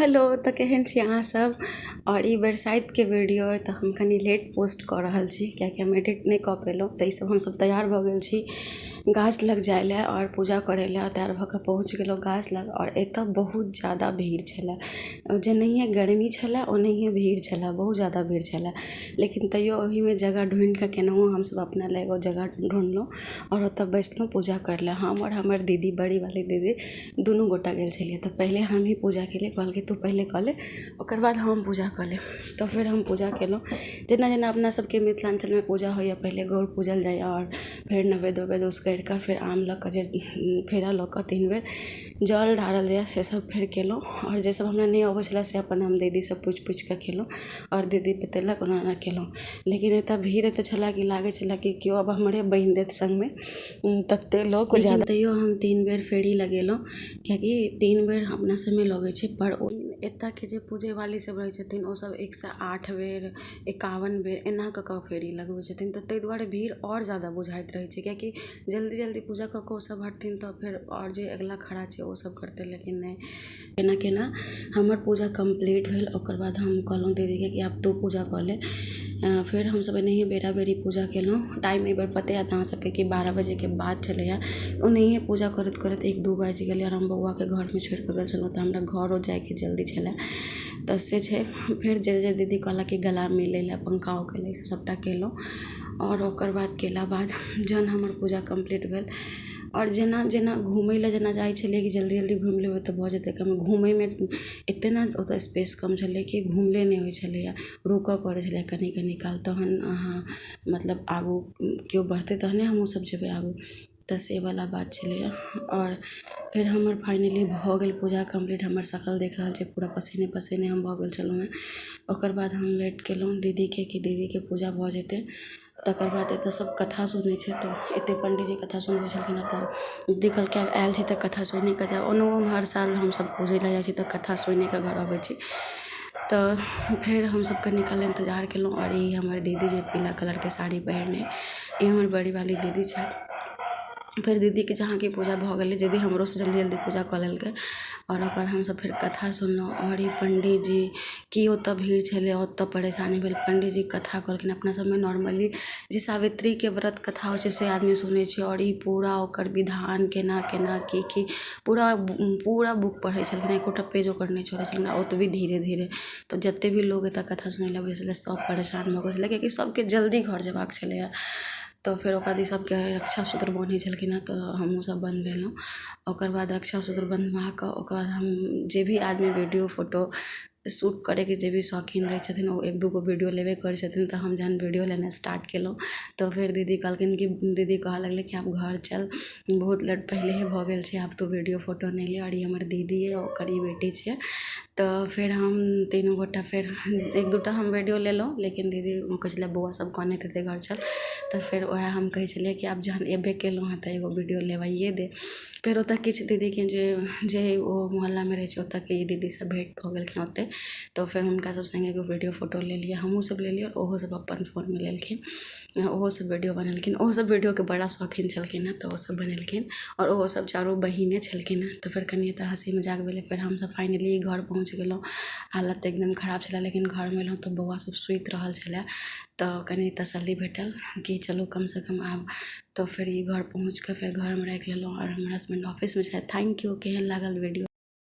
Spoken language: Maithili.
हेलो तो केहन छी अहाँ सब। और ई बरसाइत के वीडियो है तो हम कनी लेट पोस्ट कर रहल छी कियाकि हम एडिट नहीं कऽ पेलहुँ। तो सब हम सब तैयार भऽ गेल छी गाछ लग जाय ले और पूजा करे ले। तैयार भऽ कऽ पहुँच गेलहुँ गाछ लग और एतऽ बहुत ज़्यादा भीड़ छलै। जेनाहिए गर्मी छलै ओनाहिए भीड़ छलै, बहुत ज़्यादा भीड़ छलै। लेकिन तैयो ओहिमे जगह ढूँढि कऽ केनाहु हमसब अपना लेल एगो जगह ढूँढलहुँ और ओतऽ बैसलहुँ पूजा करै लए। हम और हमर दीदी, बड़ी वाली दीदी, दुनू गोटा गेल छलियै। तऽ पहिले हम ही पूजा केलियै, कहलकै तू पहिले कऽ ले ओकर बाद हम पूजा कऽ लेब। तऽ फिर हम पूजा केलहुँ जेना जेना अपना सबके मिथिलाञ्चलमे पूजा होइए। पहिले गौर पूजल जाइए और फेर नवेद्य उवेद्य उसकरि कऽ फेर आम लऽ कऽ जे फेरा लऽ कऽ 3 बेर जल ढारल जाइए से सब फेर केलहुँ। और जे सब हमरा नहीं अबै छलै से अपन हम दीदीसँ पूछि कऽ केलहुँ और दीदी बतेलक ओना ओना केलहुँ। लेकिन एतऽ भीड़ एते छलै कि लागै छलै कि केओ अब हमरे बनि देत संगमे, तते लोक। लेकिन तैयो हम 3 बेर फेरी लगेलहुँ कियाकि 3 बेर अपना सबमे लगै छै। पर एतऽ के जे पूजे वाली सब रहै छथिन ओ सब 108 बेर 51 बेर एना कऽ कऽ फेरी लगबै छथिन। तऽ ताहि दुआरे भीड़ और ज़्यादा बुझाइत रहै छै कियाकि जल्दी जल्दी पूजा कऽ कऽ ओ सब हटथिन तऽ फेर और जे अगिला खड़ा छै ओ सब करतै। लेकिन नहि, केना केना हमर पूजा कम्प्लीट भेल। ओकर बाद हम कहलहुँ दीदीके कि आब तू पूजा कऽ ले। फिर हमसब एनाहिए बेरा बेरी पूजा केलहुँ। टाइम एहि बेर पते हैत अहाँ सबके कि 12 बजेके बाद छलैए। ओनाहिए पूजा करैत करैत 1-2 बाजि गेलै और हम बौआके घरमे छोड़ि कऽ गेल छलहुँ। तऽ हमरा घरो जाइके जल्दी छलै। तऽ से छै। फेर जे दीदी कहलक कि गला मिलै लए, पंखा उखै लए, सबटा केलहुँ। और ओकर बाद केला बाद जहन हमर पूजा कम्प्लीट भेल और जेना जेना घुमै लए जेना जाइ छलियै कि जल्दी जल्दी घुमि लेबै तऽ भऽ जेतै कम। घुमैमे एते ने ओतऽ स्पेस कम छलै कि घुमले नहि होइ छलैए, रुकऽ पड़ै छलै कनि कनि काल। तहन अहाँ मतलब आगू केओ बढ़तै तहने हमहूँ सब जेबै आगू। तऽ से वाला बात छलैए। और फिर हमर फाइनली भऽ गेल पूजा कम्प्लीट। हमर शकल देख रहल छै, पूरा पसीने पसीने हम भऽ गेल छलहुँ हेँ। ओकर बाद हम वेट केलहुँ दीदीके कि दीदीके पूजा भऽ जेतै। तकर बाद एतऽ सब कथा सुनै छै। तऽ एते पंडीजी कथा सुनबै छलखिन हँ। तऽ दीदी कहलकै आब आयल छी तऽ कथा सुनि कऽ जायब। ओनाहु हर साल हमसब पूजै लए जाइ छी तऽ कथा सुनि कऽ घर अबै छी। तऽ फेर हमसब कनि काल इंतजार केलहुँ। और ई हमर दीदी जे पीला कलरके साड़ी पहिरने, ई हमर बड़ी वाली दीदी छथि। फिर दीदीके जहाँ की पूजा भऽ गेलै, दीदी हमरोसँ जल्दी जल्दी पूजा कऽ लेलकै। और ओकर हमसब फेर कथा सुनलहुँ। और ई पंडीजी की ओतऽ भीड़ छलै, ओतऽ परेशानी भेल। पंडीजी कथा कहलखिन। अपना सबमे नॉर्मली जे सावित्रीके व्रत कथा होइ छै से आदमी सुनै छै। और ई पूरा ओकर विधान केना केना की पूरा बुक पढ़ै छलखिन, एकोटा पेज ओकर नहि छोड़ै छलखिन। ओतबी धीरे धीरे। तऽ जते भी लोग एतऽ कथा सुनै लए अबै छलै सब परेशान भऽ गेल छलै कियाकि सबके जल्दी घर जेबाक छलैए। तऽ फेर ओकर बाद ई सबके रक्षा सूत्र बन्है छलखिन हँ। तऽ हमहूँ सब बन्हबेलहुँ। ओकर बाद रक्षा सूत्र बन्हबा कऽ ओकर बाद हम जे भी आदमी वीडियो फोटो शूट करैके जे भी शौकीन रहै छथिन ओ 1-2 गो वीडियो लेबे करै छथिन। तऽ हम जहन वीडियो लेनाइ स्टार्ट केलहुँ तऽ फेर दीदी कहलखिन कि दीदी कहऽ लगलै कि आब घर चल, बहुत लेट पहिलेहे भऽ गेल छै, आब तू वीडियो फोटो नहि ले। और ई हमर दीदी अइ, ओकर ई बेटी छै। तऽ फेर हम तीनू गोटा फेर 1-2टा हम वीडियो लेलहुँ। लेकिन दीदी कहै छलै बौआ सब कानैत हेतै घर चल। तऽ फेर ओएह हम कहै छलियै कि आब जहन एबे केलहुँ हँ तऽ एगो वीडियो लेबाइए दे। फेर ओतऽ किछु दीदीके जे ओ मोहल्लामे रहै छै ओतऽके ई दीदीसँ भेँट भऽ गेलखिन ओतऽ। तऽ फेर हुनका सब सङ्गे एगो वीडियो फोटो लेलियै, हमहूँ सब लेलियै। और ओहो सब अपन फोनमे लेलखिन, ओहो सब वीडियो बनेलखिन। ओहो सब वीडियोके बड़ा शौकीन छलखिन हँ। तऽ ओ सब बनेलखिन और ओहो सब चारू बहिने छलखिन हँ। तऽ फेर कनि एतऽ हँसी मजाक भेलै। फेर हमसब फाइनली घर पहुँच गेलहुँ। हालत एकदम खराब छलै लेकिन घरमे एलहुँ तऽ बौआ सब सुति रहल छलै। तऽ कनि तसल्ली भेटल कि चलू कमसँ कम आब। तऽ फेर ई घर पहुँच कऽ फेर घरमे राखि लेलहुँ। और हमर हसबैंड ऑफिसमे छथि। Thank U. केहन लागल वीडियो।